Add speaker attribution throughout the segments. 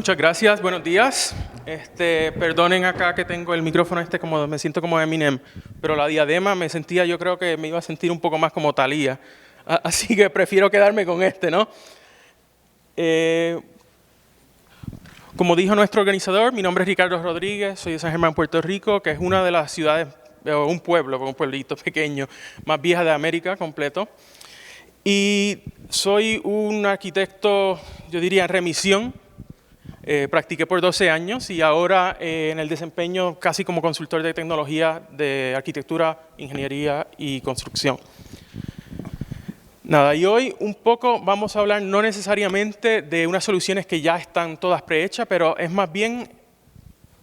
Speaker 1: Muchas gracias, buenos días. Perdonen acá que tengo el micrófono como me siento como Eminem, pero la diadema me sentía, yo creo que me iba a sentir un poco más como Thalía. Así que prefiero quedarme con ¿no? Como dijo nuestro organizador, mi nombre es Ricardo Rodríguez, soy de San Germán, Puerto Rico, que es una de las ciudades, un pueblito pequeño, más vieja de América completo. Y soy un arquitecto, yo diría, en remisión. Practiqué por 12 años y ahora en el desempeño casi como consultor de tecnología de arquitectura, ingeniería y construcción. Nada, y hoy un poco vamos a hablar no necesariamente de unas soluciones que ya están todas prehechas, pero es más bien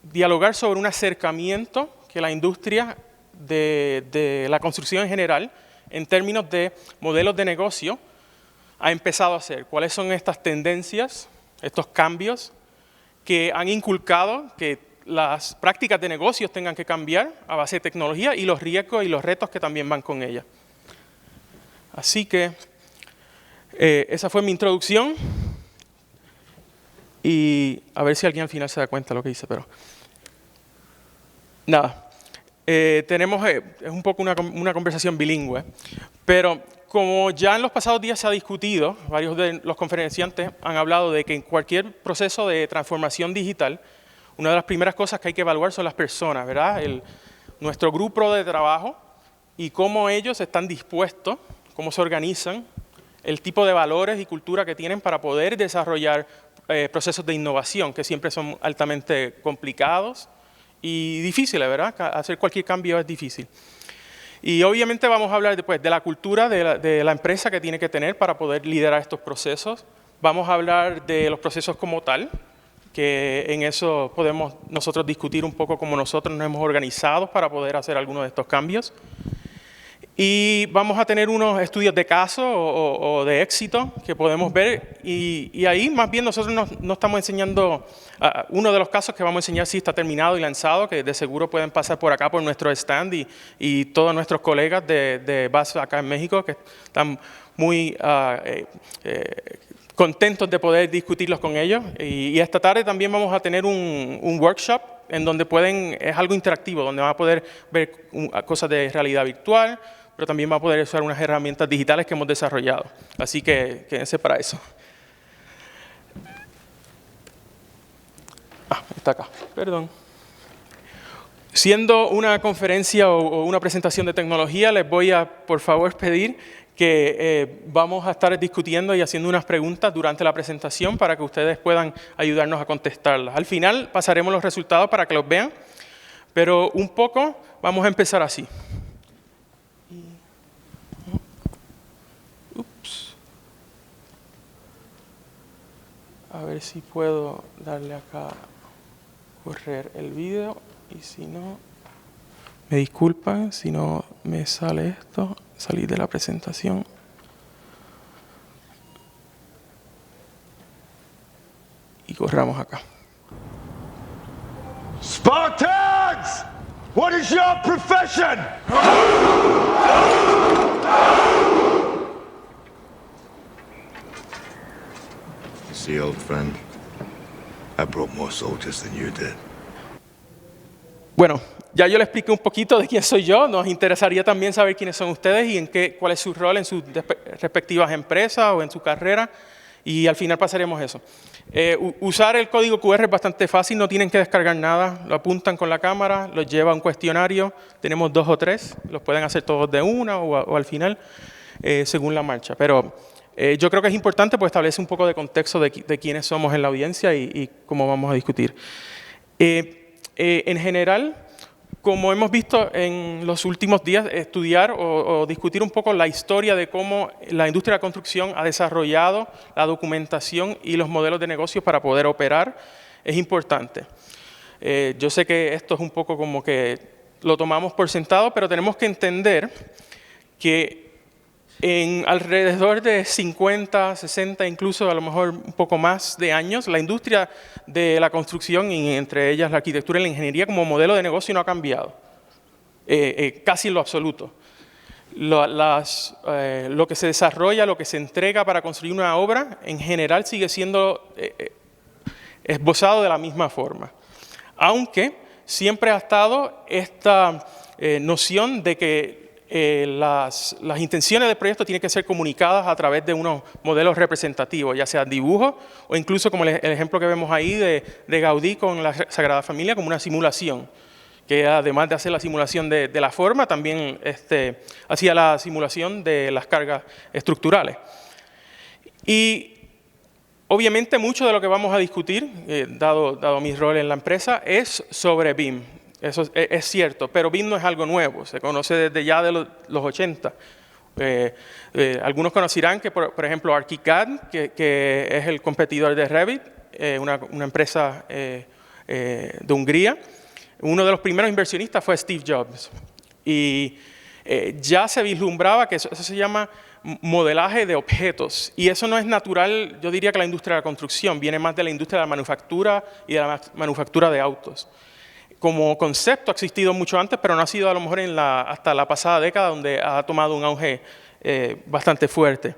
Speaker 1: dialogar sobre un acercamiento que la industria de la construcción en general, en términos de modelos de negocio, ha empezado a hacer. ¿Cuáles son estas tendencias, estos cambios que han inculcado que las prácticas de negocios tengan que cambiar a base de tecnología y los riesgos y los retos que también van con ella? Así que esa fue mi introducción y a ver si alguien al final se da cuenta de lo que hice, pero nada. Tenemos es un poco una conversación bilingüe, pero como ya en los pasados días se ha discutido, varios de los conferenciantes han hablado de que en cualquier proceso de transformación digital, una de las primeras cosas que hay que evaluar son las personas, ¿verdad? Nuestro grupo de trabajo y cómo ellos están dispuestos, cómo se organizan, el tipo de valores y cultura que tienen para poder desarrollar procesos de innovación, que siempre son altamente complicados y difíciles, ¿verdad? Hacer cualquier cambio es difícil. Y obviamente vamos a hablar después de la cultura de la empresa que tiene que tener para poder liderar estos procesos. Vamos a hablar de los procesos como tal, que en eso podemos nosotros discutir un poco cómo nosotros nos hemos organizado para poder hacer algunos de estos cambios. Y vamos a tener unos estudios de caso o de éxito que podemos ver y ahí más bien nosotros no estamos enseñando, uno de los casos que vamos a enseñar sí está terminado y lanzado, que de seguro pueden pasar por acá por nuestro stand y todos nuestros colegas de base acá en México que están muy contentos de poder discutirlos con ellos. Y esta tarde también vamos a tener un workshop en donde es algo interactivo, donde van a poder ver cosas de realidad virtual, pero también va a poder usar unas herramientas digitales que hemos desarrollado. Así que quédense para eso. Está acá, perdón. Siendo una conferencia o una presentación de tecnología, les voy a, por favor, pedir que vamos a estar discutiendo y haciendo unas preguntas durante la presentación para que ustedes puedan ayudarnos a contestarlas. Al final pasaremos los resultados para que los vean, pero un poco vamos a empezar así. A ver si puedo darle acá a correr el vídeo y si no, me disculpan si no me sale esto, salir de la presentación. Y corramos acá.
Speaker 2: Spartans! What is your profession?
Speaker 3: See, old friend, I brought more soldiers than you did.
Speaker 1: Bueno, ya yo le expliqué un poquito de quién soy yo. Nos interesaría también saber quiénes son ustedes y cuál es su rol en sus respectivas empresas o en su carrera. Y al final pasaremos eso. Usar el código QR es bastante fácil, no tienen que descargar nada. Lo apuntan con la cámara, los lleva a un cuestionario. Tenemos 2 o 3, los pueden hacer todos de una o al final, según la marcha. Pero yo creo que es importante pues, establecer un poco de contexto de quiénes somos en la audiencia y cómo vamos a discutir. En general, como hemos visto en los últimos días, estudiar o discutir un poco la historia de cómo la industria de la construcción ha desarrollado la documentación y los modelos de negocios para poder operar es importante. Yo sé que esto es un poco como que lo tomamos por sentado, pero tenemos que entender que en alrededor de 50, 60, incluso a lo mejor un poco más de años, la industria de la construcción, y entre ellas la arquitectura y la ingeniería como modelo de negocio no ha cambiado, casi en lo absoluto. Lo que se desarrolla, lo que se entrega para construir una obra, en general sigue siendo esbozado de la misma forma. Aunque siempre ha estado esta noción de que las intenciones del proyecto tienen que ser comunicadas a través de unos modelos representativos, ya sea dibujos o incluso como el ejemplo que vemos ahí de Gaudí con la Sagrada Familia, como una simulación, que además de hacer la simulación de la forma, también hacía la simulación de las cargas estructurales. Y obviamente mucho de lo que vamos a discutir, dado mi rol en la empresa, es sobre BIM. Eso es cierto, pero BIM no es algo nuevo, se conoce desde ya de los 80. Algunos conocerán que, por ejemplo, ArchiCAD, que es el competidor de Revit, una empresa de Hungría, uno de los primeros inversionistas fue Steve Jobs. Y ya se vislumbraba que eso se llama modelaje de objetos. Y eso no es natural, yo diría que la industria de la construcción, viene más de la industria de la manufactura y de la manufactura de autos. Como concepto ha existido mucho antes, pero no ha sido a lo mejor hasta la pasada década donde ha tomado un auge bastante fuerte.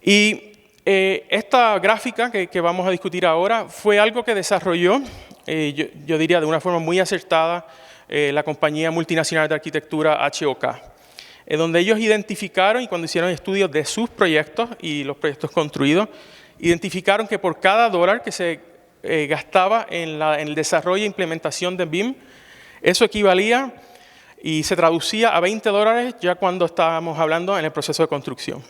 Speaker 1: Y esta gráfica que vamos a discutir ahora fue algo que desarrolló, yo diría de una forma muy acertada, la compañía multinacional de arquitectura HOK, donde ellos identificaron, y cuando hicieron estudios de sus proyectos y los proyectos construidos, identificaron que por cada dólar que se gastaba en el desarrollo e implementación de BIM, eso equivalía y se traducía a $20 ya cuando estábamos hablando en el proceso de construcción.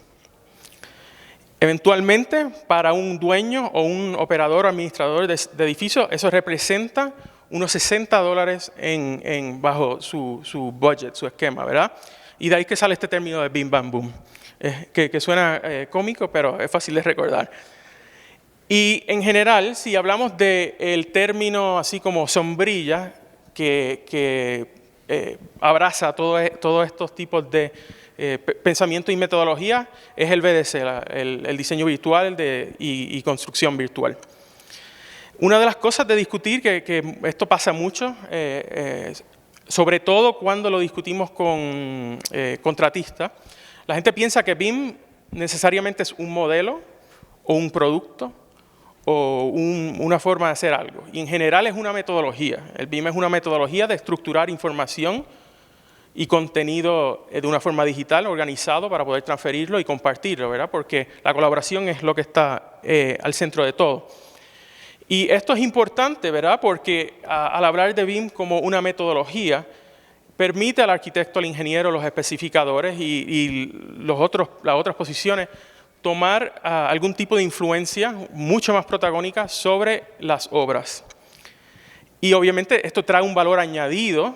Speaker 1: Eventualmente, para un dueño o un operador o administrador de edificios, eso representa unos $60 bajo su budget, su esquema, ¿verdad? Y de ahí que sale este término de BIM Bam Boom, que suena cómico, pero es fácil de recordar. Y en general, si hablamos del término así como sombrilla, que abraza todos estos tipos de pensamiento y metodología, es el VDC, el diseño virtual y construcción virtual. Una de las cosas de discutir, que esto pasa mucho, sobre todo cuando lo discutimos con contratistas, la gente piensa que BIM necesariamente es un modelo o un producto, o una forma de hacer algo. Y en general es una metodología. El BIM es una metodología de estructurar información y contenido de una forma digital, organizado para poder transferirlo y compartirlo, ¿verdad? Porque la colaboración es lo que está al centro de todo. Y esto es importante, ¿verdad? Porque al hablar de BIM como una metodología, permite al arquitecto, al ingeniero, los especificadores y las otras posiciones tomar algún tipo de influencia mucho más protagónica sobre las obras. Y obviamente esto trae un valor añadido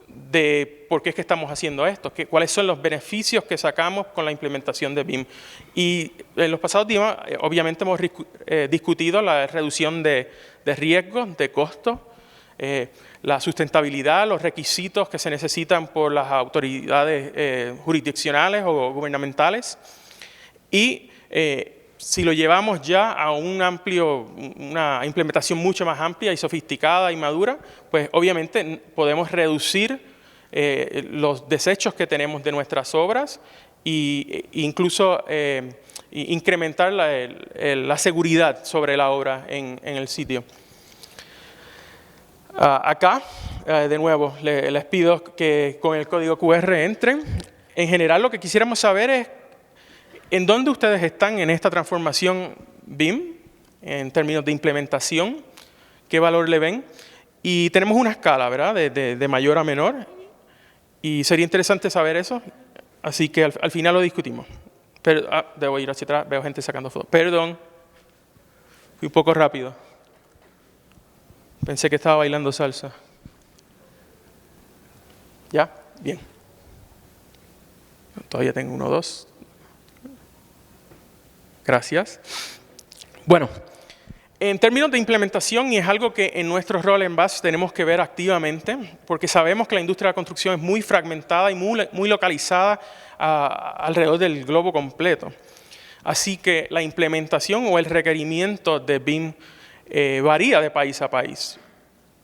Speaker 1: de por qué es que estamos haciendo esto, cuáles son los beneficios que sacamos con la implementación de BIM. Y en los pasados días, obviamente hemos discutido la reducción de riesgos, de costos, la sustentabilidad, los requisitos que se necesitan por las autoridades jurisdiccionales o gubernamentales. Y si lo llevamos ya a una implementación mucho más amplia y sofisticada y madura, pues obviamente podemos reducir los desechos que tenemos de nuestras obras e incluso incrementar la seguridad sobre la obra en el sitio. Acá, de nuevo, les pido que con el código QR entren. En general, lo que quisiéramos saber es ¿en dónde ustedes están en esta transformación BIM, en términos de implementación? ¿Qué valor le ven? Y tenemos una escala, ¿verdad?, de mayor a menor. Y sería interesante saber eso. Así que al final lo discutimos. Pero, debo ir hacia atrás, veo gente sacando fotos. Perdón, fui un poco rápido. Pensé que estaba bailando salsa. ¿Ya? Bien. Todavía tengo 1, 2. Gracias. Bueno, en términos de implementación, y es algo que en nuestro rol en BAS tenemos que ver activamente, porque sabemos que la industria de la construcción es muy fragmentada y muy localizada alrededor del globo completo. Así que la implementación o el requerimiento de BIM varía de país a país.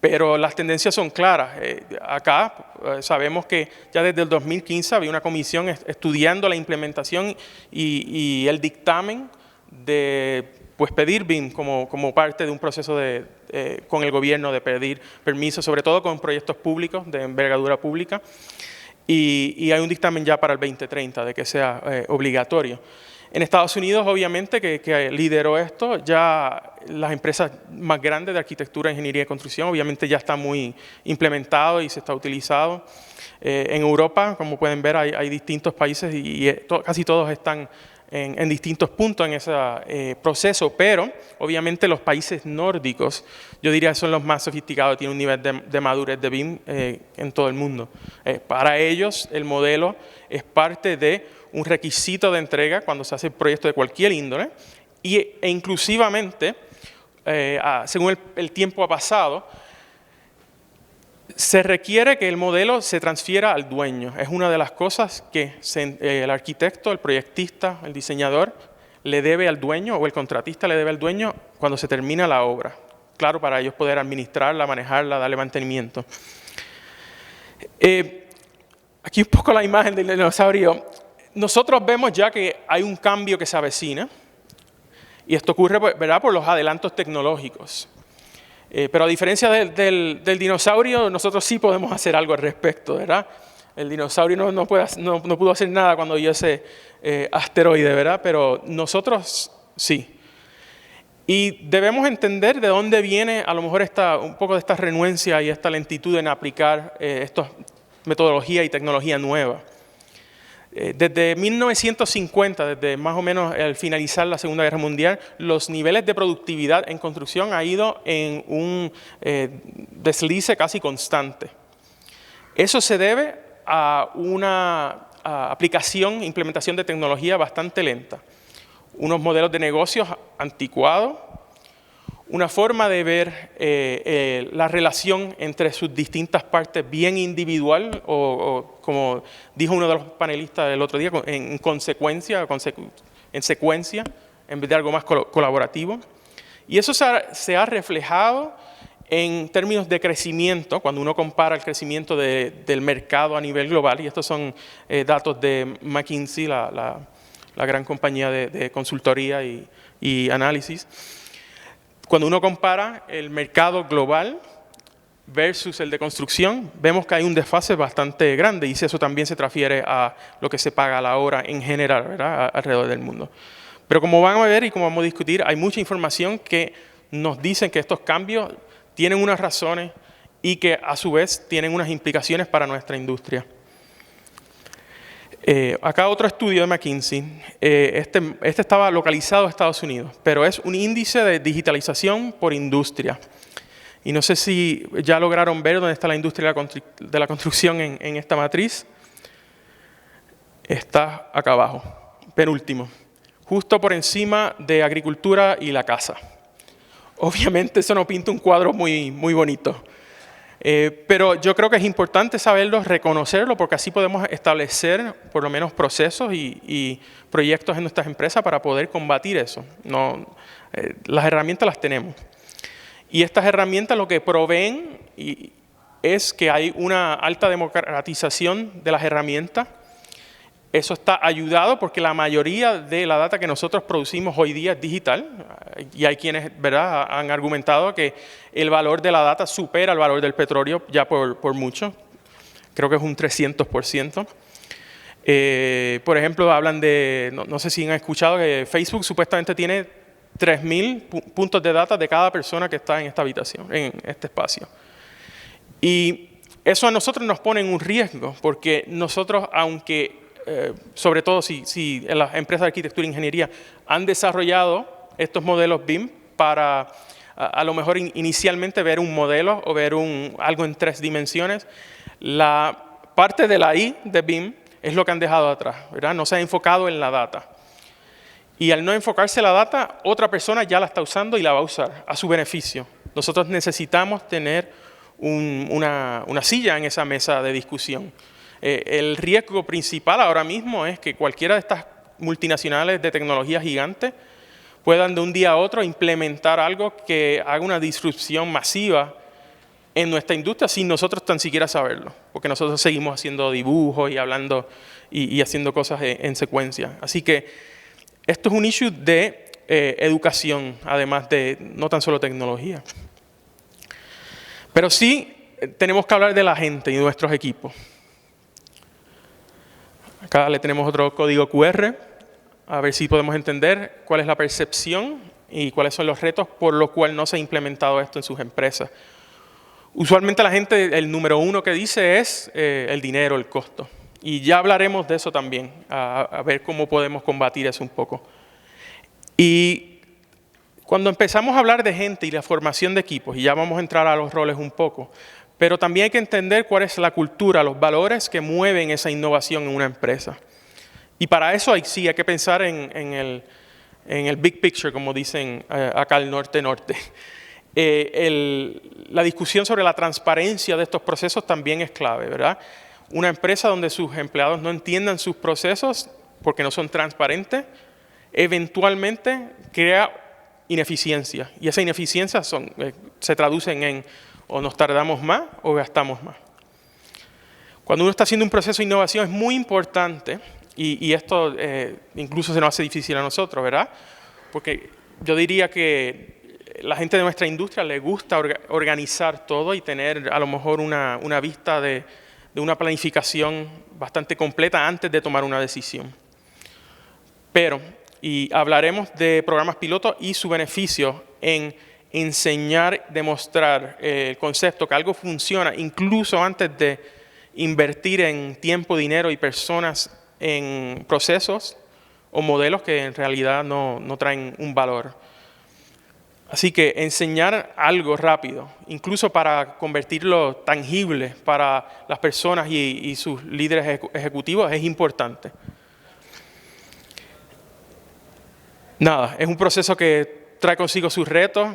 Speaker 1: Pero las tendencias son claras. Acá sabemos que ya desde el 2015 había una comisión estudiando la implementación y el dictamen de pues, pedir BIM como parte de un proceso con el gobierno de pedir permiso, sobre todo con proyectos públicos de envergadura pública. Y hay un dictamen ya para el 2030 de que sea obligatorio. En Estados Unidos, obviamente, que lideró esto, ya las empresas más grandes de arquitectura, ingeniería y construcción, obviamente ya está muy implementado y se está utilizado. En Europa, como pueden ver, hay distintos países y casi todos están en distintos puntos en ese proceso, pero obviamente los países nórdicos, yo diría, son los más sofisticados, tienen un nivel de madurez de BIM en todo el mundo. Para ellos, el modelo es parte de un requisito de entrega cuando se hace el proyecto de cualquier índole e inclusivamente, según el tiempo ha pasado, se requiere que el modelo se transfiera al dueño. Es una de las cosas que el arquitecto, el proyectista, el diseñador le debe al dueño o el contratista le debe al dueño cuando se termina la obra. Claro, para ellos poder administrarla, manejarla, darle mantenimiento. Aquí un poco la imagen del dinosaurio. Nosotros vemos ya que hay un cambio que se avecina y esto ocurre, ¿verdad?, por los adelantos tecnológicos. Pero a diferencia del dinosaurio, nosotros sí podemos hacer algo al respecto, ¿verdad? El dinosaurio no pudo hacer nada cuando vio ese asteroide, ¿verdad? Pero nosotros sí. Y debemos entender de dónde viene a lo mejor un poco de esta renuencia y esta lentitud en aplicar esta metodología y tecnología nueva. Desde 1950, desde más o menos al finalizar la Segunda Guerra Mundial, los niveles de productividad en construcción han ido en un deslice casi constante. Eso se debe a una aplicación, implementación de tecnología bastante lenta, unos modelos de negocios anticuados, una forma de ver la relación entre sus distintas partes bien individual o como dijo uno de los panelistas el otro día, en secuencia, en vez de algo más colaborativo. Y eso se ha reflejado en términos de crecimiento, cuando uno compara el crecimiento del mercado a nivel global, y estos son datos de McKinsey, la gran compañía de consultoría y análisis. Cuando uno compara el mercado global versus el de construcción, vemos que hay un desfase bastante grande y eso también se transfiere a lo que se paga a la hora en general, ¿verdad?, alrededor del mundo. Pero como van a ver y como vamos a discutir, hay mucha información que nos dicen que estos cambios tienen unas razones y que a su vez tienen unas implicaciones para nuestra industria. Acá otro estudio de McKinsey, este estaba localizado en Estados Unidos, pero es un índice de digitalización por industria. Y no sé si ya lograron ver dónde está la industria de la construcción en esta matriz. Está acá abajo, penúltimo, justo por encima de agricultura y la casa. Obviamente eso no pinta un cuadro muy bonito. Pero yo creo que es importante saberlo, reconocerlo, porque así podemos establecer por lo menos procesos y proyectos en nuestras empresas para poder combatir eso. Las herramientas las tenemos. Y estas herramientas lo que proveen es que hay una alta democratización de las herramientas. Eso está ayudado porque la mayoría de la data que nosotros producimos hoy día es digital y hay quienes, ¿verdad?, han argumentado que el valor de la data supera el valor del petróleo ya por mucho. Creo que es un 300%. Por ejemplo, hablan de, no sé si han escuchado que Facebook supuestamente tiene 3.000 puntos de data de cada persona que está en esta habitación, en este espacio. Y eso a nosotros nos pone en un riesgo porque nosotros, aunque sobre todo si las empresas de arquitectura e ingeniería han desarrollado estos modelos BIM para a lo mejor inicialmente ver un modelo o ver algo en 3 dimensiones, la parte de la I de BIM es lo que han dejado atrás, ¿verdad? No se ha enfocado en la data. Y al no enfocarse en la data, otra persona ya la está usando y la va a usar a su beneficio. Nosotros necesitamos tener una silla en esa mesa de discusión. El riesgo principal ahora mismo es que cualquiera de estas multinacionales de tecnología gigantes puedan de un día a otro implementar algo que haga una disrupción masiva en nuestra industria sin nosotros tan siquiera saberlo, porque nosotros seguimos haciendo dibujos y hablando y haciendo cosas en secuencia. Así que esto es un issue de educación, además de no tan solo tecnología. Pero sí tenemos que hablar de la gente y de nuestros equipos. Acá le tenemos otro código QR, a ver si podemos entender cuál es la percepción y cuáles son los retos por los cuales no se ha implementado esto en sus empresas. Usualmente la gente, el número uno que dice es el dinero, el costo. Y ya hablaremos de eso también, a ver cómo podemos combatir eso un poco. Y cuando empezamos a hablar de gente y la formación de equipos, y ya vamos a entrar a los roles un poco, pero también hay que entender cuál es la cultura, los valores que mueven esa innovación en una empresa. Y para eso sí hay que pensar en el big picture, como dicen acá al norte-norte. La discusión sobre la transparencia de estos procesos también es clave, ¿verdad? Una empresa donde sus empleados no entiendan sus procesos porque no son transparentes, eventualmente crea ineficiencia. Y esa ineficiencia se traducen en o nos tardamos más o gastamos más. Cuando uno está haciendo un proceso de innovación es muy importante, y esto incluso se nos hace difícil a nosotros, ¿verdad? Porque yo diría que la gente de nuestra industria le gusta organizar todo y tener a lo mejor una vista de una planificación bastante completa antes de tomar una decisión. Pero, y hablaremos de programas pilotos y su beneficio en enseñar, demostrar el concepto que algo funciona incluso antes de invertir en tiempo, dinero y personas en procesos o modelos que en realidad no traen un valor. Así que enseñar algo rápido, incluso para convertirlo tangible para las personas y sus líderes ejecutivos, es importante. Nada, es un proceso que trae consigo sus retos,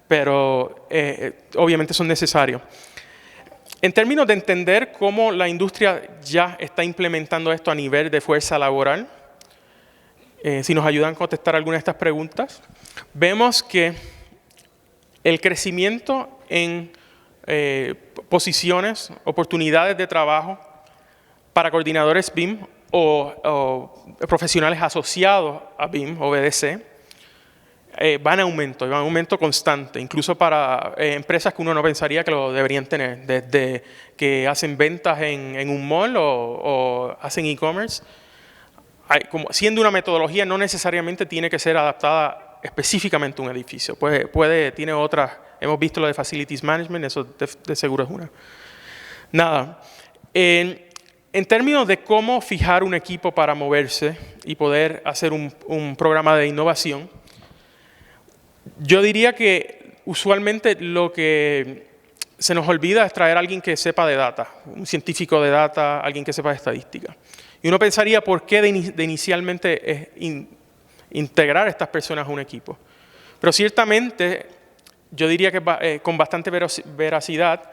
Speaker 1: pero obviamente son necesarios. En términos de entender cómo la industria ya está implementando esto a nivel de fuerza laboral, si nos ayudan a contestar algunas de estas preguntas, vemos que el crecimiento en posiciones, oportunidades de trabajo para coordinadores BIM o profesionales asociados a BIM o BDC van en aumento constante, incluso para empresas que uno no pensaría que lo deberían tener, desde que hacen ventas en un mall o hacen e-commerce. Siendo una metodología, no necesariamente tiene que ser adaptada específicamente a un edificio. Tiene otras, hemos visto lo de Facilities Management, eso de seguro es una. Nada. En términos de cómo fijar un equipo para moverse y poder hacer un programa de innovación, yo diría que usualmente lo que se nos olvida es traer a alguien que sepa de data, un científico de data, alguien que sepa de estadística. Y uno pensaría por qué de inicialmente integrar a estas personas a un equipo. Pero ciertamente, yo diría que con bastante veracidad,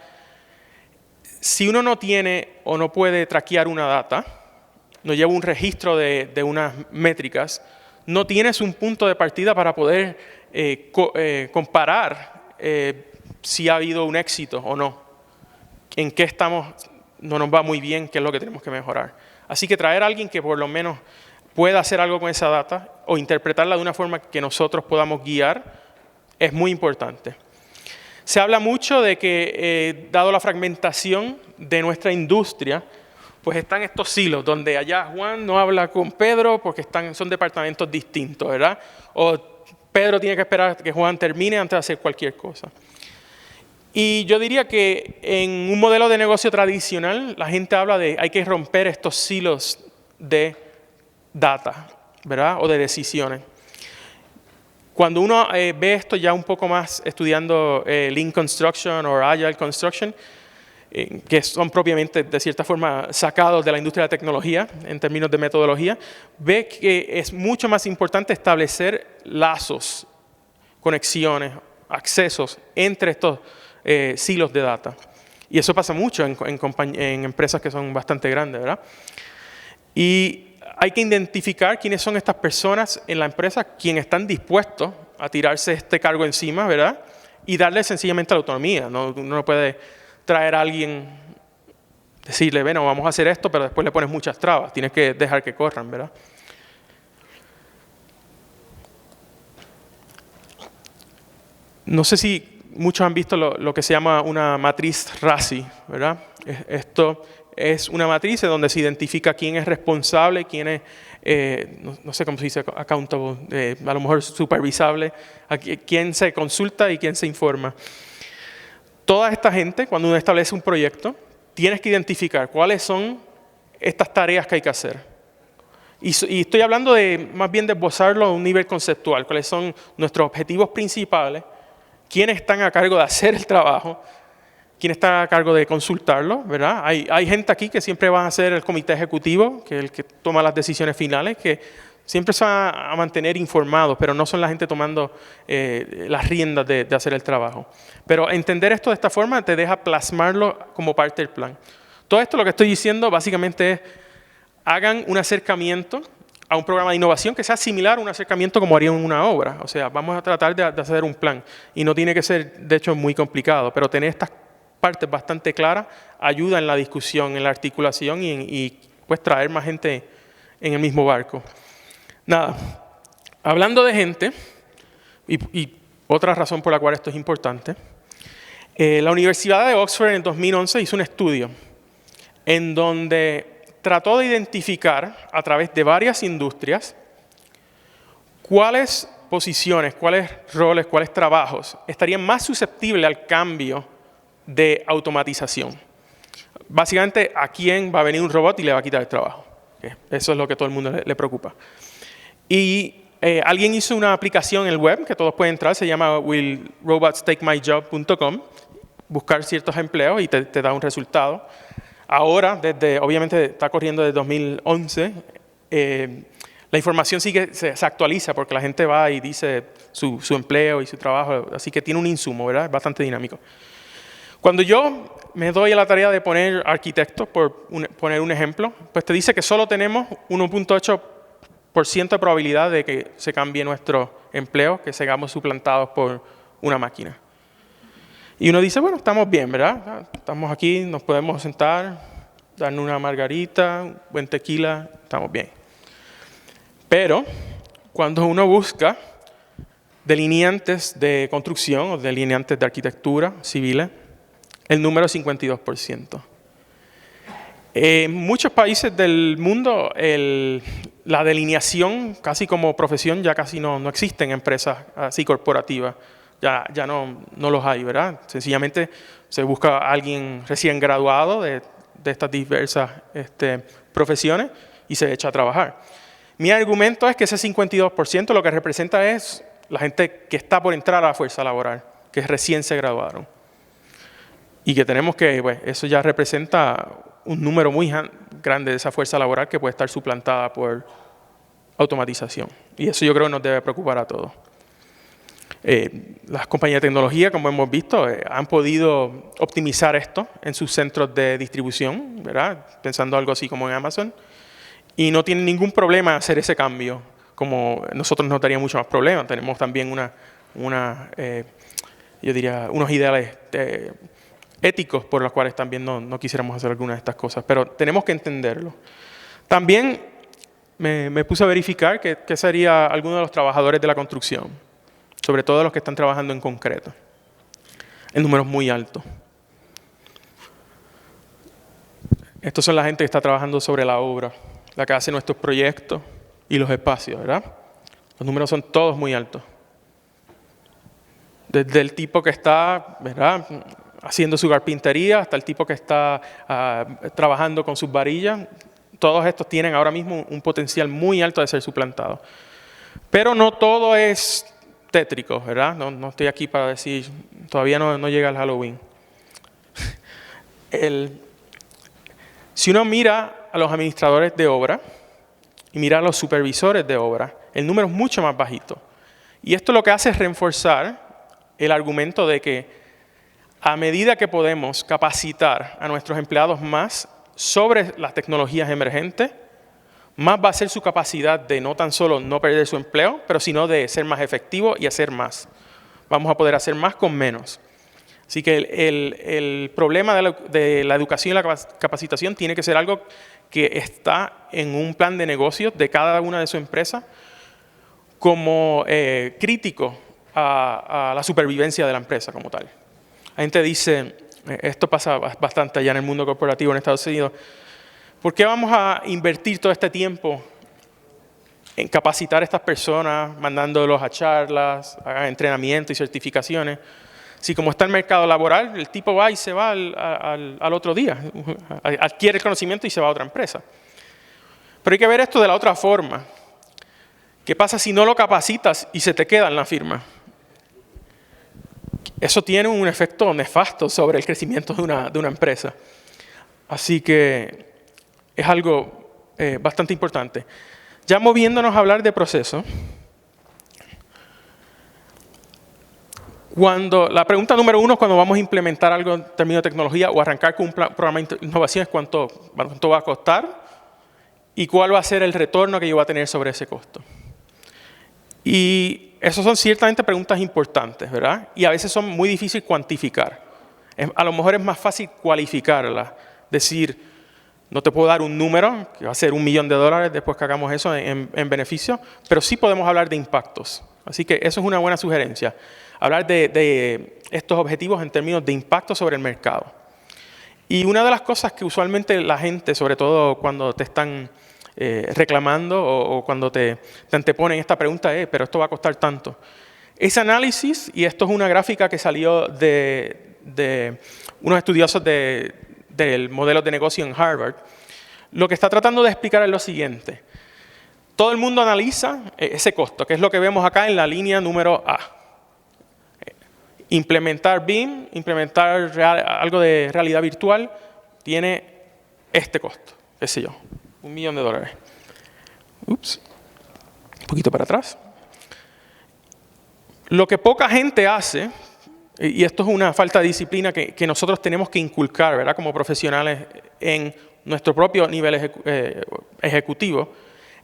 Speaker 1: si uno no tiene o no puede traquear una data, no lleva un registro de unas métricas, no tienes un punto de partida para poder comparar si ha habido un éxito o no, en qué no nos va muy bien, qué es lo que tenemos que mejorar. Así que traer a alguien que por lo menos pueda hacer algo con esa data o interpretarla de una forma que nosotros podamos guiar es muy importante. Se habla mucho de que, dado la fragmentación de nuestra industria, pues están estos silos, donde allá Juan no habla con Pedro porque son departamentos distintos, ¿verdad? O Pedro tiene que esperar que Juan termine antes de hacer cualquier cosa. Y yo diría que en un modelo de negocio tradicional, la gente habla de hay que romper estos silos de data, ¿verdad? O de decisiones. Cuando uno ve esto ya un poco más estudiando Lean Construction o Agile Construction, que son propiamente, de cierta forma, sacados de la industria de la tecnología en términos de metodología, ve que es mucho más importante establecer lazos, conexiones, accesos entre estos silos de data. Y eso pasa mucho en empresas que son bastante grandes, ¿verdad? Y hay que identificar quiénes son estas personas en la empresa, quienes están dispuestos a tirarse este cargo encima, ¿verdad? Y darle sencillamente la autonomía. Uno no puede traer a alguien, decirle, bueno, vamos a hacer esto, pero después le pones muchas trabas. Tienes que dejar que corran, ¿verdad? No sé si muchos han visto lo que se llama una matriz RACI, ¿verdad? Esto es una matriz en donde se identifica quién es responsable, quién es, no sé cómo se dice, accountable, a lo mejor supervisable, quién se consulta y quién se informa. Toda esta gente, cuando uno establece un proyecto, tienes que identificar cuáles son estas tareas que hay que hacer. Y estoy hablando más bien de esbozarlo a un nivel conceptual, cuáles son nuestros objetivos principales, quiénes están a cargo de hacer el trabajo, quién está a cargo de consultarlo, ¿verdad? Hay gente aquí que siempre va a ser el comité ejecutivo, que es el que toma las decisiones finales, que siempre se va a mantener informados, pero no son la gente tomando las riendas de hacer el trabajo. Pero entender esto de esta forma te deja plasmarlo como parte del plan. Todo esto lo que estoy diciendo básicamente es, hagan un acercamiento a un programa de innovación que sea similar a un acercamiento como harían una obra. O sea, vamos a tratar de hacer un plan. Y no tiene que ser, de hecho, muy complicado, pero tener estas partes bastante claras ayuda en la discusión, en la articulación y pues traer más gente en el mismo barco. Nada, hablando de gente, y otra razón por la cual esto es importante, la Universidad de Oxford en 2011 hizo un estudio en donde trató de identificar a través de varias industrias cuáles posiciones, cuáles roles, cuáles trabajos estarían más susceptibles al cambio de automatización. Básicamente, ¿a quién va a venir un robot y le va a quitar el trabajo? Eso es lo que a todo el mundo le preocupa. Y alguien hizo una aplicación en el web que todos pueden entrar, se llama willrobotstakemyjob.com, buscar ciertos empleos y te da un resultado. Ahora, obviamente está corriendo desde 2011, la información se actualiza porque la gente va y dice su empleo y su trabajo, así que tiene un insumo, ¿verdad? Es bastante dinámico. Cuando yo me doy a la tarea de poner arquitectos, por poner un ejemplo, pues te dice que solo tenemos 1.8% de probabilidad de que se cambie nuestro empleo, que seamos suplantados por una máquina. Y uno dice, bueno, estamos bien, ¿verdad? Estamos aquí, nos podemos sentar, darnos una margarita, un buen tequila, estamos bien. Pero cuando uno busca delineantes de construcción o delineantes de arquitectura civiles, el número es 52%. En muchos países del mundo, la delineación casi como profesión ya casi no existe en empresas así corporativas. Ya no los hay, ¿verdad? Sencillamente se busca a alguien recién graduado de estas diversas profesiones y se echa a trabajar. Mi argumento es que ese 52% lo que representa es la gente que está por entrar a la fuerza laboral, que recién se graduaron. Y que tenemos que, pues, eso ya representa un número muy grande de esa fuerza laboral que puede estar suplantada por automatización. Y eso yo creo que nos debe preocupar a todos. Las compañías de tecnología, como hemos visto, han podido optimizar esto en sus centros de distribución, ¿verdad? Pensando algo así como en Amazon, y no tienen ningún problema en hacer ese cambio, como nosotros nos daría mucho más problema. Tenemos también yo diría, unos ideales éticos por los cuales también no quisiéramos hacer alguna de estas cosas, pero tenemos que entenderlo. También me puse a verificar qué sería alguno de los trabajadores de la construcción, sobre todo los que están trabajando en concreto. El número es muy alto. Estos son la gente que está trabajando sobre la obra, la que hace nuestros proyectos y los espacios, ¿verdad? Los números son todos muy altos. Desde el tipo que está, ¿verdad?, haciendo su carpintería hasta el tipo que está trabajando con sus varillas. Todos estos tienen ahora mismo un potencial muy alto de ser suplantados. Pero no todo es tétrico, ¿verdad? No estoy aquí para decir, todavía no llega el Halloween. Si uno mira a los administradores de obra y mira a los supervisores de obra, el número es mucho más bajito. Y esto lo que hace es reforzar el argumento de que a medida que podemos capacitar a nuestros empleados más sobre las tecnologías emergentes, más va a ser su capacidad de no tan solo no perder su empleo, pero sino de ser más efectivo y hacer más. Vamos a poder hacer más con menos. Así que el problema de la educación y la capacitación tiene que ser algo que está en un plan de negocios de cada una de sus empresas como crítico a la supervivencia de la empresa como tal. La gente dice, esto pasa bastante allá en el mundo corporativo en Estados Unidos, ¿por qué vamos a invertir todo este tiempo en capacitar a estas personas, mandándolos a charlas, a entrenamiento y certificaciones? Si como está el mercado laboral, el tipo va y se va al otro día, adquiere el conocimiento y se va a otra empresa. Pero hay que ver esto de la otra forma. ¿Qué pasa si no lo capacitas y se te queda en la firma? Eso tiene un efecto nefasto sobre el crecimiento de una empresa. Así que es algo bastante importante. Ya moviéndonos a hablar de proceso, la pregunta número 1 cuando vamos a implementar algo en términos de tecnología o arrancar con un programa de innovación es cuánto va a costar y cuál va a ser el retorno que yo voy a tener sobre ese costo. Y esas son ciertamente preguntas importantes, ¿verdad? Y a veces son muy difíciles de cuantificar. A lo mejor es más fácil cualificarlas, decir, no te puedo dar un número, que va a ser $1 millón después que hagamos eso en beneficio, pero sí podemos hablar de impactos. Así que eso es una buena sugerencia, hablar de estos objetivos en términos de impacto sobre el mercado. Y una de las cosas que usualmente la gente, sobre todo cuando te están reclamando o cuando te anteponen esta pregunta es, pero esto va a costar tanto. Ese análisis, y esto es una gráfica que salió de unos estudiosos del modelo de negocio en Harvard, lo que está tratando de explicar es lo siguiente. Todo el mundo analiza ese costo, que es lo que vemos acá en la línea número A. Implementar BIM, implementar algo de realidad virtual, tiene este costo, qué sé yo, $1 millón. Ups, un poquito para atrás. Lo que poca gente hace, y esto es una falta de disciplina que nosotros tenemos que inculcar, ¿verdad? Como profesionales en nuestro propio nivel ejecutivo,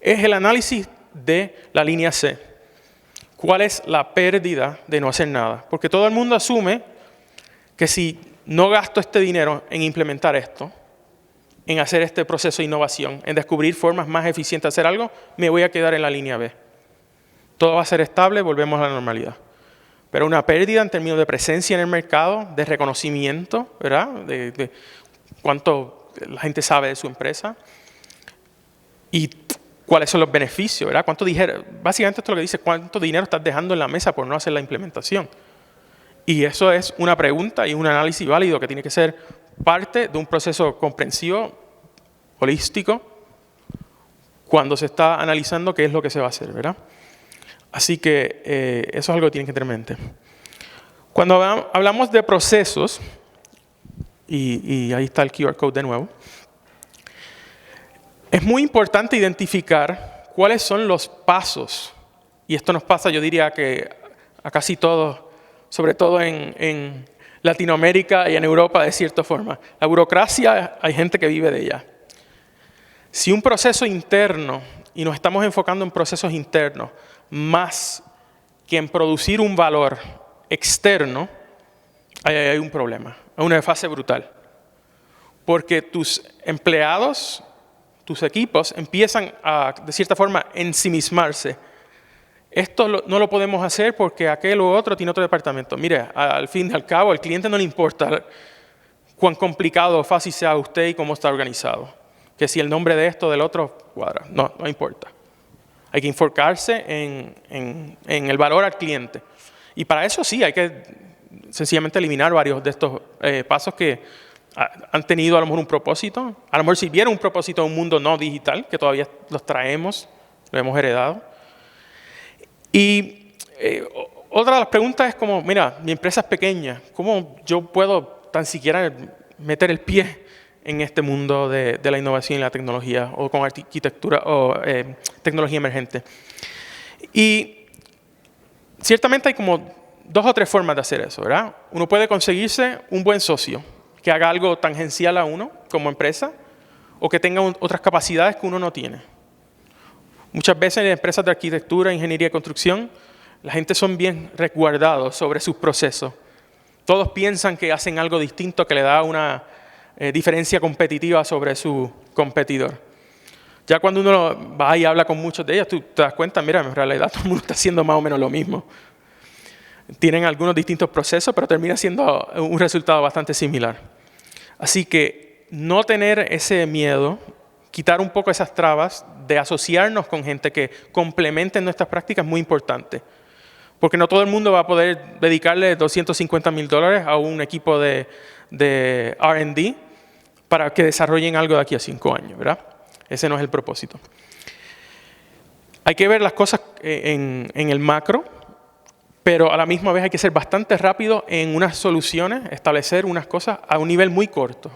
Speaker 1: es el análisis de la línea C. ¿Cuál es la pérdida de no hacer nada? Porque todo el mundo asume que si no gasto este dinero en implementar esto, en hacer este proceso de innovación, en descubrir formas más eficientes de hacer algo, me voy a quedar en la línea B. Todo va a ser estable, volvemos a la normalidad. Pero una pérdida en términos de presencia en el mercado, de reconocimiento, ¿verdad? De cuánto la gente sabe de su empresa y cuáles son los beneficios, ¿verdad? Básicamente esto es lo que dice, cuánto dinero estás dejando en la mesa por no hacer la implementación. Y eso es una pregunta y un análisis válido que tiene que ser parte de un proceso comprensivo, holístico, cuando se está analizando qué es lo que se va a hacer, ¿verdad? Así que eso es algo que tienen que tener en mente. Cuando hablamos de procesos, y ahí está el QR code de nuevo, es muy importante identificar cuáles son los pasos, y esto nos pasa, yo diría que a casi todos, sobre todo en Latinoamérica y en Europa de cierta forma. La burocracia, hay gente que vive de ella. Si un proceso interno, y nos estamos enfocando en procesos internos, más que en producir un valor externo, hay un problema, hay una desfase brutal. Porque tus empleados, tus equipos, empiezan a, de cierta forma, ensimismarse. Esto no lo podemos hacer porque aquel u otro tiene otro departamento. Mire, al fin y al cabo, al cliente no le importa cuán complicado o fácil sea usted y cómo está organizado. Que si el nombre de esto o del otro cuadra. No importa. Hay que enfocarse en el valor al cliente. Y para eso sí, hay que sencillamente eliminar varios de estos pasos que han tenido a lo mejor un propósito. A lo mejor sirvieron un propósito en un mundo no digital, que todavía los traemos, lo hemos heredado. Y otra de las preguntas es como, mira, mi empresa es pequeña, ¿cómo yo puedo tan siquiera meter el pie en este mundo de la innovación y la tecnología o con arquitectura o tecnología emergente? Y ciertamente hay como 2 o 3 formas de hacer eso, ¿verdad? Uno puede conseguirse un buen socio que haga algo tangencial a uno como empresa o que tenga otras capacidades que uno no tiene. Muchas veces en empresas de arquitectura, ingeniería y construcción, la gente son bien resguardados sobre sus procesos. Todos piensan que hacen algo distinto que le da una diferencia competitiva sobre su competidor. Ya cuando uno va y habla con muchos de ellos, tú te das cuenta, mira, en realidad todo el mundo está haciendo más o menos lo mismo. tienen algunos distintos procesos, pero termina siendo un resultado bastante similar. Así que no tener ese miedo, quitar un poco esas trabas de asociarnos con gente que complemente nuestras prácticas es muy importante. Porque no todo el mundo va a poder dedicarle $250,000 a un equipo de R&D para que desarrollen algo de aquí a 5 años, ¿verdad? Ese no es el propósito. Hay que ver las cosas en el macro, pero a la misma vez hay que ser bastante rápido en unas soluciones, establecer unas cosas a un nivel muy corto.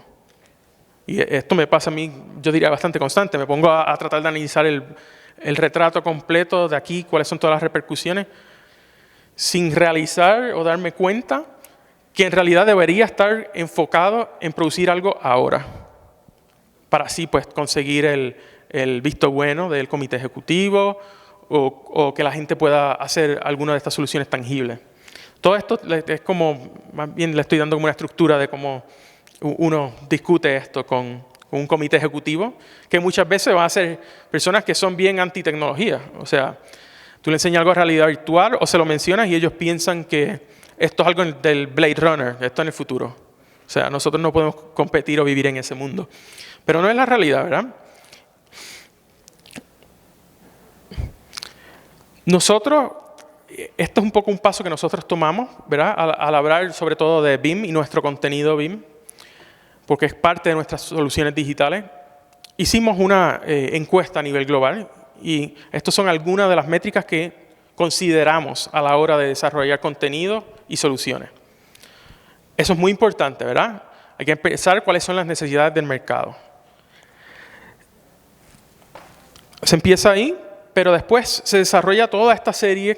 Speaker 1: Y esto me pasa a mí, yo diría, bastante constante. Me pongo a tratar de analizar el retrato completo de aquí, cuáles son todas las repercusiones, sin realizar o darme cuenta que en realidad debería estar enfocado en producir algo ahora, para así pues conseguir el visto bueno del comité ejecutivo o que la gente pueda hacer alguna de estas soluciones tangibles. Todo esto es como, más bien le estoy dando como una estructura de cómo uno discute esto con un comité ejecutivo, que muchas veces van a ser personas que son bien anti-tecnología. O sea, tú le enseñas algo de realidad virtual o se lo mencionas y ellos piensan que esto es algo del Blade Runner, esto en el futuro. O sea, nosotros no podemos competir o vivir en ese mundo. Pero no es la realidad, ¿verdad? Nosotros, esto es un poco un paso que nosotros tomamos, ¿verdad? Al hablar sobre todo de BIM y nuestro contenido BIM, porque es parte de nuestras soluciones digitales. Hicimos una encuesta a nivel global y estas son algunas de las métricas que consideramos a la hora de desarrollar contenido y soluciones. Eso es muy importante, ¿verdad? Hay que pensar cuáles son las necesidades del mercado. Se empieza ahí, pero después se desarrolla toda esta serie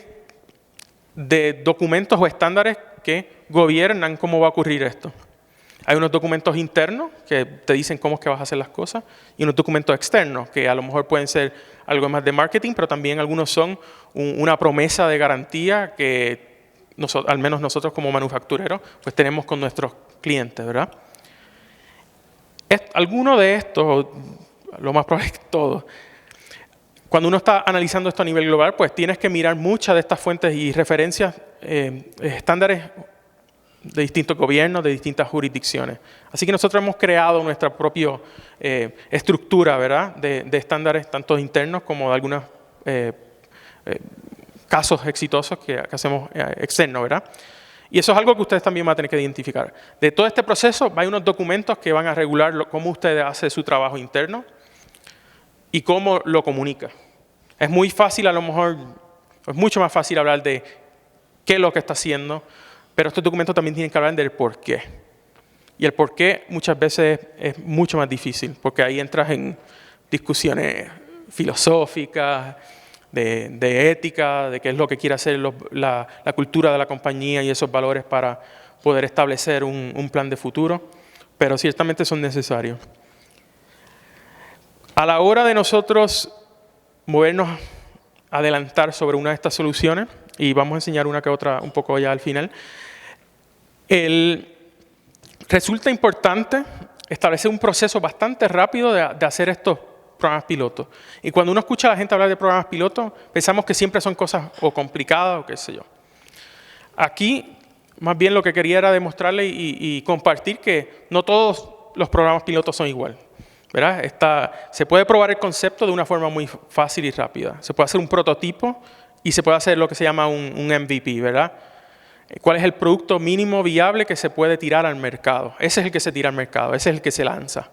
Speaker 1: de documentos o estándares que gobiernan cómo va a ocurrir esto. Hay unos documentos internos que te dicen cómo es que vas a hacer las cosas y unos documentos externos que a lo mejor pueden ser algo más de marketing, pero también algunos son una promesa de garantía que al menos nosotros como manufactureros pues tenemos con nuestros clientes, ¿verdad? Alguno de estos, lo más probable es que todo, cuando uno está analizando esto a nivel global, pues tienes que mirar muchas de estas fuentes y referencias, estándares de distintos gobiernos, de distintas jurisdicciones. Así que nosotros hemos creado nuestra propia estructura, ¿verdad?, de estándares tanto internos como de algunos casos exitosos que hacemos externos, ¿verdad? Y eso es algo que ustedes también van a tener que identificar. De todo este proceso hay unos documentos que van a regular cómo ustedes hacen su trabajo interno y cómo lo comunica. Es muy fácil, a lo mejor, es mucho más fácil hablar de qué es lo que está haciendo, pero estos documentos también tienen que hablar del por qué. Y el por qué muchas veces es mucho más difícil, porque ahí entras en discusiones filosóficas, de ética, de qué es lo que quiere hacer la cultura de la compañía y esos valores para poder establecer un plan de futuro, pero ciertamente son necesarios. A la hora de nosotros movernos, adelantar sobre una de estas soluciones, y vamos a enseñar una que otra un poco ya al final, resulta importante establecer un proceso bastante rápido de hacer estos programas pilotos. Y cuando uno escucha a la gente hablar de programas pilotos, pensamos que siempre son cosas o complicadas o qué sé yo. Aquí, más bien lo que quería era demostrarle y compartir que no todos los programas pilotos son igual, ¿verdad? Se puede probar el concepto de una forma muy fácil y rápida. Se puede hacer un prototipo y se puede hacer lo que se llama un MVP, ¿verdad? ¿Cuál es el producto mínimo viable que se puede tirar al mercado? Ese es el que se tira al mercado, ese es el que se lanza.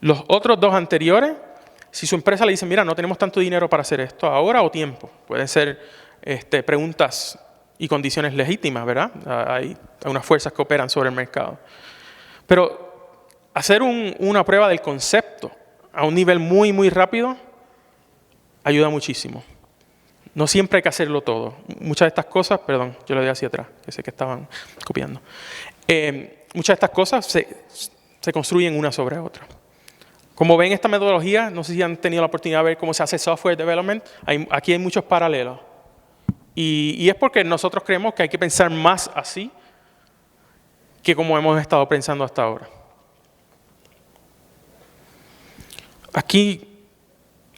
Speaker 1: Los otros dos anteriores, si su empresa le dice, mira, no tenemos tanto dinero para hacer esto, ahora o tiempo. Pueden ser preguntas y condiciones legítimas, ¿verdad? Hay unas fuerzas que operan sobre el mercado. Pero hacer una prueba del concepto a un nivel muy, muy rápido ayuda muchísimo. No siempre hay que hacerlo todo. Muchas de estas cosas, perdón, yo lo di hacia atrás, que sé que estaban copiando. Muchas de estas cosas se construyen una sobre otra. Como ven esta metodología, no sé si han tenido la oportunidad de ver cómo se hace software development, aquí hay muchos paralelos. Y es porque nosotros creemos que hay que pensar más así que como hemos estado pensando hasta ahora. Aquí,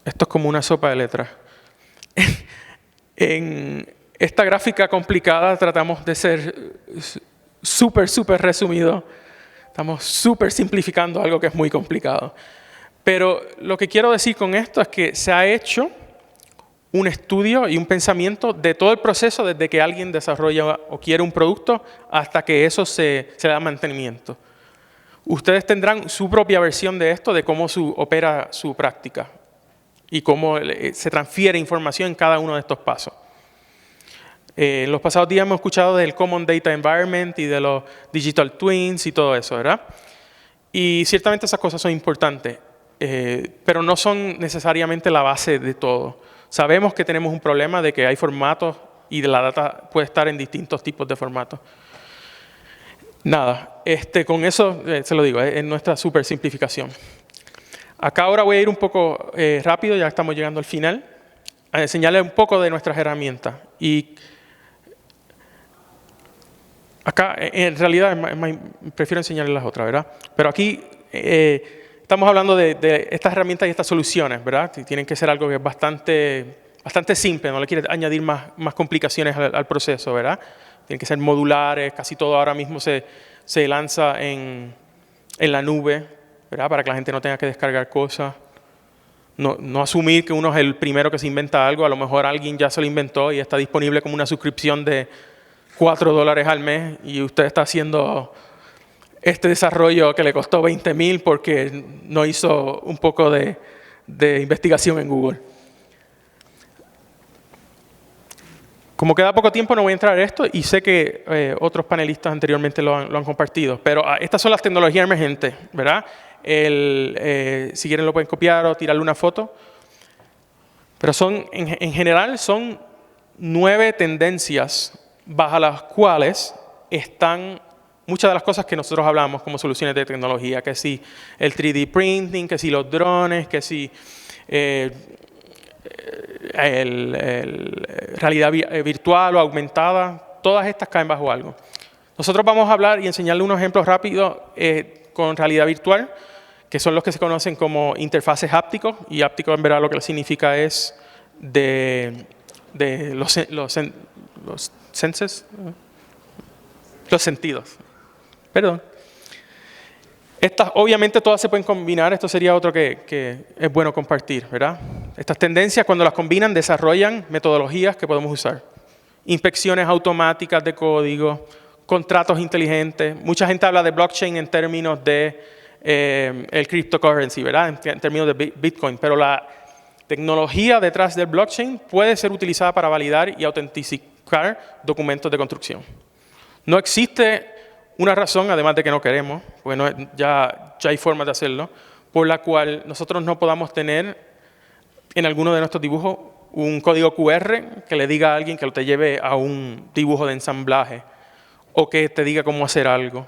Speaker 1: esto es como una sopa de letras. En Esta gráfica complicada tratamos de ser súper resumido. Estamos súper simplificando algo que es muy complicado. Pero lo que quiero decir con esto es que se ha hecho un estudio y un pensamiento de todo el proceso desde que alguien desarrolla o quiere un producto hasta que eso se le da mantenimiento. Ustedes tendrán su propia versión de esto, de cómo opera su práctica y cómo se transfiere información en cada uno de estos pasos. En los pasados días hemos escuchado del Common Data Environment y de los Digital Twins y todo eso, ¿verdad? Y ciertamente esas cosas son importantes, pero no son necesariamente la base de todo. Sabemos que tenemos un problema de que hay formatos y la data puede estar en distintos tipos de formatos. Nada, con eso se lo digo, es nuestra super simplificación. Acá ahora voy a ir un poco rápido, ya estamos llegando al final, a enseñarles un poco de nuestras herramientas. Y acá, en realidad, prefiero enseñarles las otras, ¿verdad? Pero aquí estamos hablando de estas herramientas y estas soluciones, ¿verdad? Tienen que ser algo que es bastante simple, no le quiere añadir más complicaciones al proceso, ¿verdad? Tienen que ser modulares, casi todo ahora mismo se lanza en la nube, ¿verdad? Para que la gente no tenga que descargar cosas. No asumir que uno es el primero que se inventa algo, a lo mejor alguien ya se lo inventó y está disponible como una suscripción de $4 al mes y usted está haciendo este desarrollo que le costó $20,000 porque no hizo un poco de investigación en Google. Como queda poco tiempo no voy a entrar en esto y sé que otros panelistas anteriormente lo han compartido, pero estas son las tecnologías emergentes, ¿verdad? Si quieren lo pueden copiar o tirarle una foto, pero en general son 9 tendencias bajo las cuales están muchas de las cosas que nosotros hablamos como soluciones de tecnología, que si el 3D printing, que si los drones, que si realidad virtual o aumentada, todas estas caen bajo algo. Nosotros vamos a hablar y enseñarle unos ejemplos rápidos con realidad virtual, que son los que se conocen como interfaces hápticos, y háptico en verdad lo que significa es de los senses, los sentidos. Perdón. Estas, obviamente, todas se pueden combinar. Esto sería otro que es bueno compartir, ¿verdad? Estas tendencias, cuando las combinan, desarrollan metodologías que podemos usar. Inspecciones automáticas de código, contratos inteligentes. Mucha gente habla de blockchain en términos de el cryptocurrency, ¿verdad? En términos de Bitcoin. Pero la tecnología detrás del blockchain puede ser utilizada para validar y autenticar documentos de construcción. No existe una razón, además de que no queremos, porque ya hay formas de hacerlo, por la cual nosotros no podamos tener en alguno de nuestros dibujos un código QR que le diga a alguien que te lleve a un dibujo de ensamblaje o que te diga cómo hacer algo.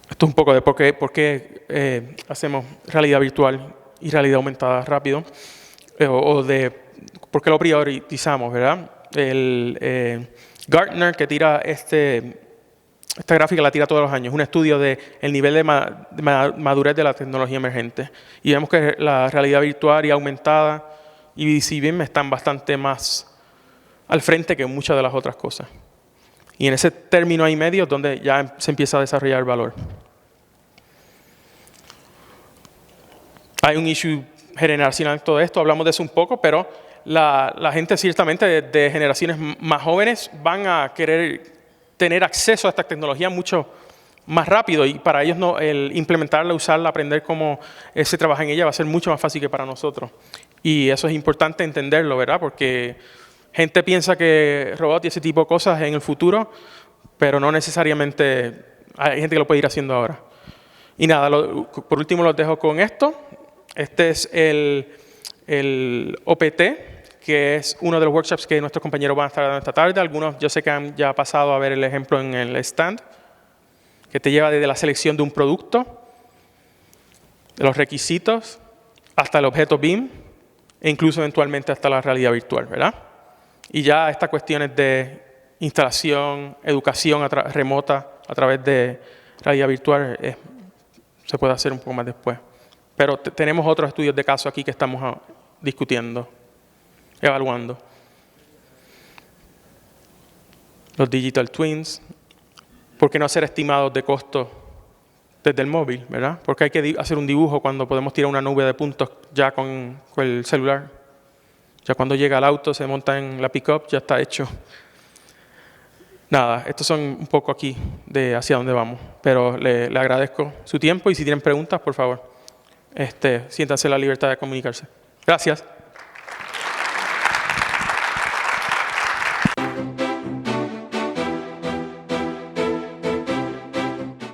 Speaker 1: Esto es un poco de por qué hacemos realidad virtual y realidad aumentada rápido, o de por qué lo priorizamos, ¿verdad? Gartner, que tira esta gráfica, la tira todos los años, un estudio del nivel de madurez de la tecnología emergente. Y vemos que la realidad virtual y aumentada y BCBIM están bastante más al frente que muchas de las otras cosas. Y en ese término ahí medio es donde ya se empieza a desarrollar valor. Hay un issue generacional en todo esto, hablamos de eso un poco, pero la gente ciertamente de generaciones más jóvenes van a querer tener acceso a esta tecnología mucho más rápido y para ellos el implementarla, usarla, aprender cómo se trabaja en ella va a ser mucho más fácil que para nosotros. Y eso es importante entenderlo, ¿verdad? Porque gente piensa que robots y ese tipo de cosas en el futuro, pero no necesariamente hay gente que lo puede ir haciendo ahora. Y nada, por último los dejo con esto. Este es el OPT, que es uno de los workshops que nuestros compañeros van a estar dando esta tarde. Algunos yo sé que han ya pasado a ver el ejemplo en el stand, que te lleva desde la selección de un producto, de los requisitos, hasta el objeto BIM, e incluso eventualmente hasta la realidad virtual, ¿verdad? Y ya estas cuestiones de instalación, educación remota a través de realidad virtual se puede hacer un poco más después. Pero tenemos otros estudios de caso aquí que estamos discutiendo, evaluando. Los digital twins, ¿por qué no hacer estimados de costo desde el móvil, verdad? Porque hay que hacer un dibujo cuando podemos tirar una nube de puntos ya con el celular. Ya cuando llega el auto, se monta en la pick-up, ya está hecho. Nada, estos son un poco aquí de hacia dónde vamos. Pero le agradezco su tiempo y si tienen preguntas, por favor, siéntanse en la libertad de comunicarse. Gracias.